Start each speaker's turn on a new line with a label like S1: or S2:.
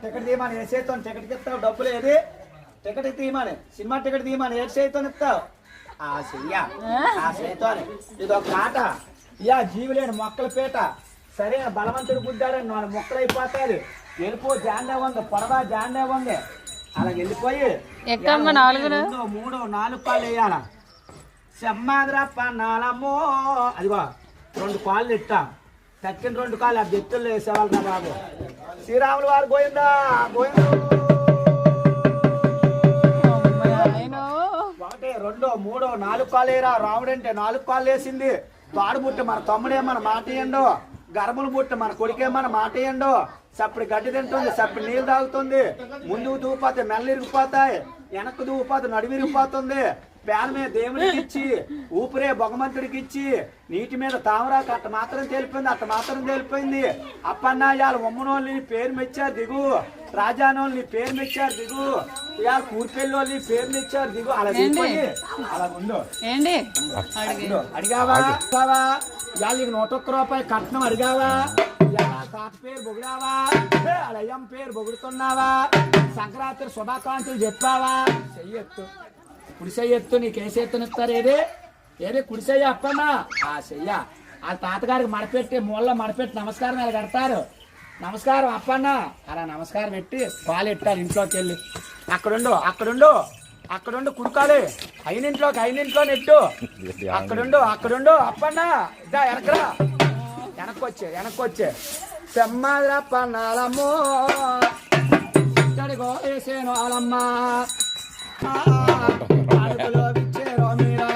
S1: Ticket తీయమని ఏ చేతితో టికెట్కి ఇస్తావు? డబ్బులు ఏది? టికెట్ తీయమని, సినిమా టికెట్ తీయమని ఏ చేతితో ఇస్తావు? ఆ చెయ్యా ఆ చేతితో. ఇది ఒక మాట. ఇయా జీవులేని మొక్కల పీట సరైన బలవంతుడు గుద్దారని మన మొక్కలు అయిపోతాయి. వెళ్ళిపో జాండే ఉంది, పొడవా జాండే ఉంది. అలా వెళ్ళిపోయి
S2: 2,
S1: 3, 4 కాళ్ళు వేయాల. సెమ్మాదిరా పన్నాలమ్మో. అదిగో 2 కాళ్ళు ఇట్టా. తక్కిన 2 కాళ్ళు ఆ ఎత్తుల్లో వేసేవాళ్ళు కదా బాబు. శ్రీరాములు వారు గోయిందా గోయిందా. 1, 2, 3, 4 కాళ్ళు వేయరా. రాముడు అంటే 4 కాళ్ళు వేసింది. తాడు బుట్ట మన తమ్ముడేమన్న మాట ఇయ్యండు. గర్భలు బుట్ట మన కొడుకేమన్న మాట ఇయ్యండు. సప్పుడు గడ్డి తింటుంది, సప్పుడు నీళ్ళు తాగుతుంది. ముందుకు దూపోతే మెల్ల ఇరిగిపోతాయి, వెనక్కు దూపోతే నడుము ఇరిగిపోతుంది. పేన మీద దేవుడికి ఇచ్చి, ఊపిరే భగవంతుడికి ఇచ్చి, నీటి మీద తామరాకు అట్ట మాత్రం తేలిపోయింది, అట్ట మాత్రం తేలిపోయింది. అప్పన్నాయాలు ఉమ్మనోళ్ళని పేరు మెచ్చారు దిగు, రాజానోళ్ళని పేరు మెచ్చారు దిగు, ఇవాళ కూర్పెళ్ళోళ్ళని పేరు మెచ్చారు దిగు. అలా దిగిపోయి అలా ఉండు. అడిగావా ఇవాళ నీకు 101 రూపాయి కట్నం అడిగావా? తాత పేరు పొగిడావా? అయ్యం పేరు పొగుడుతున్నావా? సంక్రాంతి శుభాకాంక్షలు చెప్పావా? చెయ్యెత్తు, కుడి చెయ్యెత్తు. నీకు ఏ చేత్తుని ఇస్తారు? ఏదే కుడి చెయ్య అప్పన్నా. ఆ చెయ్య వాళ్ళ తాతగారికి మడపెట్టి మూలలో మడపెట్టి నమస్కారం ఇలా కడతారు. నమస్కారం అప్పన్నా. అలా నమస్కారం పెట్టి పాలు ఎట్టారు. ఇంట్లోకి వెళ్ళి అక్కడుండు కుడుకాలి. అయినింట్లో నెట్టు. అక్కడుండు అప్పన్నా. ఇద్దా వెనకరా, వెనక్కొచ్చే సెమ్మాదిరా పన్నాలమ్మో. ఇక్కడికో వేసేను వాళ్ళమ్మ. అడుగులో విచ్చేరో మీరా.